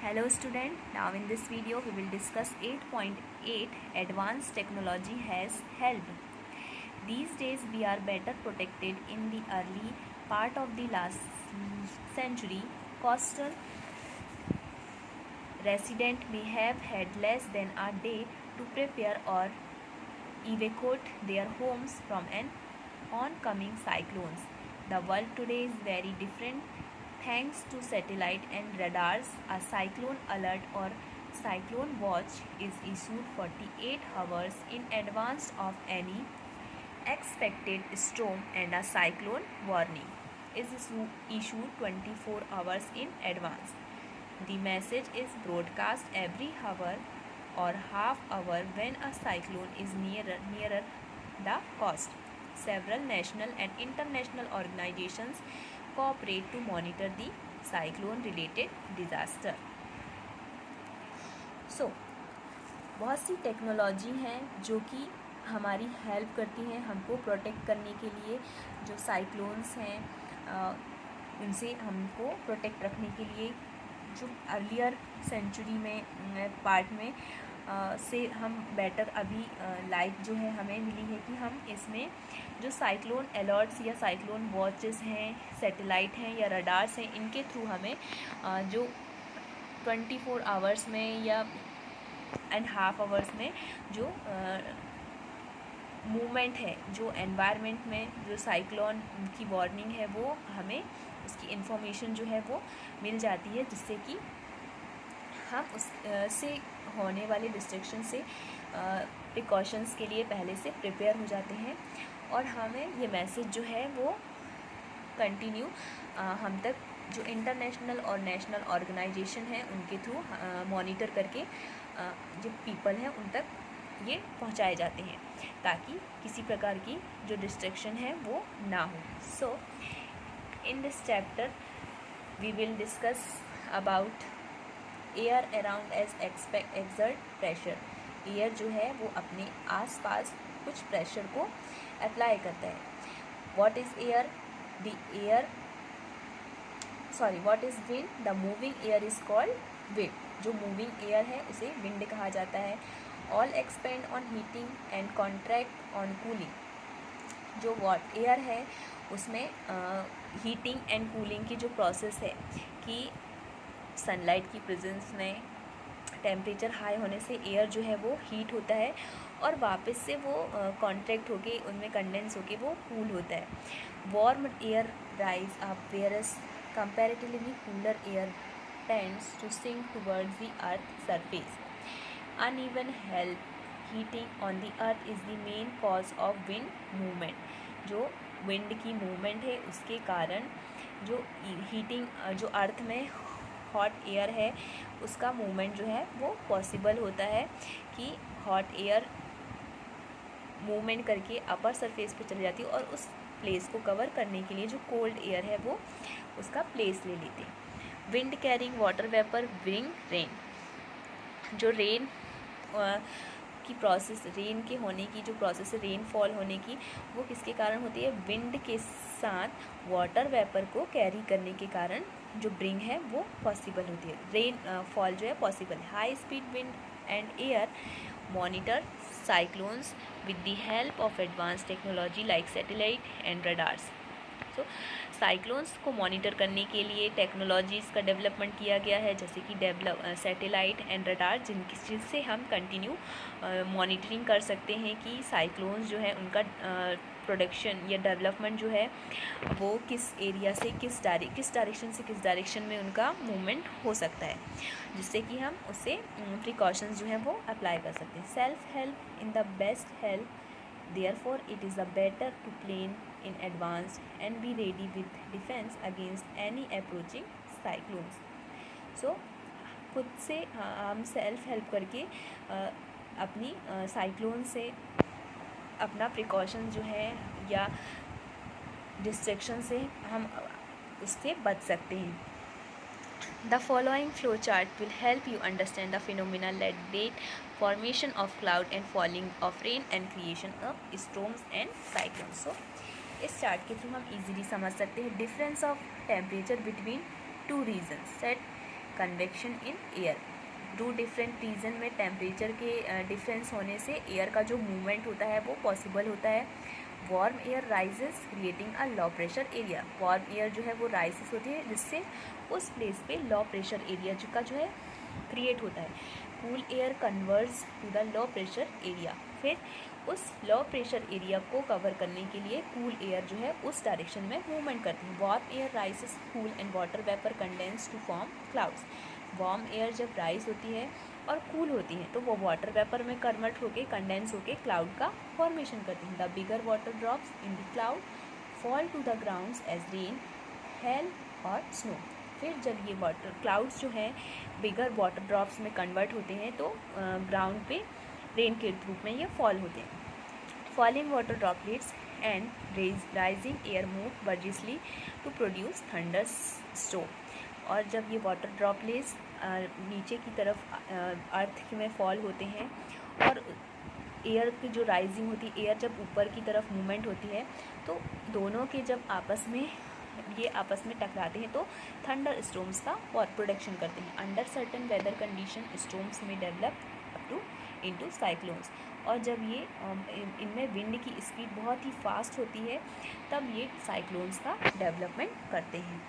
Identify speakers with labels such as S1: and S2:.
S1: Hello student, now in this video we will discuss 8.8 advanced technology has helped. These days we are better protected in the early part of the last century. Coastal residents may have had less than a day to prepare or evacuate their homes from an oncoming cyclones. The world today is very different thanks to satellite and radars. A cyclone alert or cyclone watch is issued 48 hours in advance of any expected storm, and a cyclone warning is issued 24 hours in advance. The message is broadcast every hour or half hour when a cyclone is nearer the coast. Several national and international organizations cooperate to monitor the cyclone related disaster. बहुत सी technology हैं जो कि हमारी help करती हैं हमको protect करने के लिए. जो साइक्लोन्स हैं उनसे हमको प्रोटेक्ट रखने के लिए जो अर्लियर सेंचुरी में पार्ट में से हम बेटर अभी लाइफ जो है हमें मिली है कि हम इसमें जो साइक्लोन अलर्ट्स या साइक्लोन वॉचेस हैं, सैटेलाइट हैं या रडार्स हैं, इनके थ्रू हमें जो 24 आवर्स में या एंड हाफ आवर्स में जो मूवमेंट है, जो एनवायरनमेंट में जो साइक्लोन की वार्निंग है वो हमें उसकी इन्फॉर्मेशन जो है वो मिल जाती है, जिससे कि हम उस से होने वाले डिस्ट्रक्शन से प्रिकॉशंस के लिए पहले से प्रिपेयर हो जाते हैं और हमें ये मैसेज जो है वो कंटिन्यू हम तक जो इंटरनेशनल और नेशनल ऑर्गेनाइजेशन है उनके थ्रू मॉनिटर करके जो पीपल हैं उन तक ये पहुंचाए जाते हैं ताकि किसी प्रकार की जो डिस्ट्रक्शन है वो ना हो. So in this chapter we will discuss about air around as exert pressure. Air जो है वो अपने आसपास कुछ प्रेशर को अप्लाई करता है. What is air? The air what is wind? The moving air is called wind. जो मूविंग एयर है उसे विंड कहा जाता है. All expand on heating and contract on cooling. जो वॉट एयर है उसमें हीटिंग एंड कूलिंग की जो प्रोसेस है कि सनलाइट की प्रेजेंस में टेम्परेचर हाई होने से एयर जो है वो हीट होता है और वापस से वो कॉन्ट्रैक्ट होके उनमें कंडेंस होके वो कूल होता है. Warm air rise up whereas comparatively cooler air tends to sink towards the earth surface. Uneven heating on the earth is the main cause of wind movement. जो विंड की movement है उसके कारण जो हीटिंग जो अर्थ में हॉट एयर है उसका मूवमेंट जो है वो पॉसिबल होता है कि हॉट एयर मूवमेंट करके अपर सरफेस पे चली जाती है और उस प्लेस को कवर करने के लिए जो कोल्ड एयर है वो उसका प्लेस ले लेते हैं. Wind carrying water vapour bring rain. जो रेन की प्रोसेस, रेन के होने की जो प्रोसेस है रेनफॉल होने की, वो किसके कारण होती है? विंड के साथ वाटर वेपर को कैरी करने के कारण जो ब्रिंग है वो पॉसिबल होती है. रेन फॉल जो है possible. High speed wind and air monitor cyclones with the help of advance technology like satellite and radars. So cyclones को मॉनिटर करने के लिए टेक्नोलॉजीज़ का डेवलपमेंट किया गया है, जैसे कि सैटेलाइट एंड रडार, जिससे हम कंटिन्यू मॉनिटरिंग कर सकते हैं कि साइक्लोन्स जो है उनका प्रोडक्शन या डेवलपमेंट जो है वो किस एरिया से किस डायरेक्शन से किस डायरेक्शन में उनका मूवमेंट हो सकता है, जिससे कि हम उससे प्रिकॉशंस जो है वो अप्लाई कर सकते हैं. Self help in the best help. Therefore, it is better to plan in advance and be ready with defense against any approaching cyclones. So, खुद से हम सेल्फ हेल्प करके अपनी साइक्लोन से अपना प्रिकॉशन जो है या डिस्ट्रैक्शन से हम उससे बच सकते हैं. The following flow chart will help you understand the phenomena that date formation of cloud and falling of rain and creation of storms and cyclones. So, इस चार्ट के थ्रू हम इजीली समझ सकते हैं difference of temperature between two regions. Set convection in air. Two different region में temperature के difference होने से एयर का जो मूवमेंट होता है वो पॉसिबल होता है। Warm air rises creating a low pressure area. Warm air जो है वो राइजेस होती है जिससे उस प्लेस पे लो प्रेशर एरिया का जो है क्रिएट होता है। Cool air converge to the low pressure area. फिर उस लो प्रेशर एरिया को कवर करने के लिए कूल एयर जो है उस डायरेक्शन में मूवमेंट करती है। Warm air rises cool and water vapour condense to form clouds. Warm air जब राइज होती है और कूल होती है तो वो वाटर वेपर में कन्वर्ट होके कंडेंस होके क्लाउड का फॉर्मेशन करती हैं। The bigger water drops in the cloud fall to the grounds as rain, hail और स्नो। फिर जब ये वाटर क्लाउड्स जो हैं बिगर वाटर ड्रॉप्स में कन्वर्ट होते हैं तो ग्राउंड पे रेन के रूप में ये फॉल होते हैं। Falling water droplets and rising air move vigorously to produce thunderstorm. और जब ये वाटर ड्रॉपलेट्स नीचे की तरफ अर्थ में फॉल होते हैं और एयर की जो राइजिंग होती है, एयर जब ऊपर की तरफ मूवमेंट होती है तो दोनों के जब आपस में टकराते हैं तो थंडर स्टॉर्म्स का प्रोडक्शन करते हैं। Under certain weather condition storms में develop up to into cyclones. और जब ये इनमें विंड की स्पीड बहुत ही फास्ट होती है तब ये साइक्लोन्स का डेवलपमेंट करते हैं।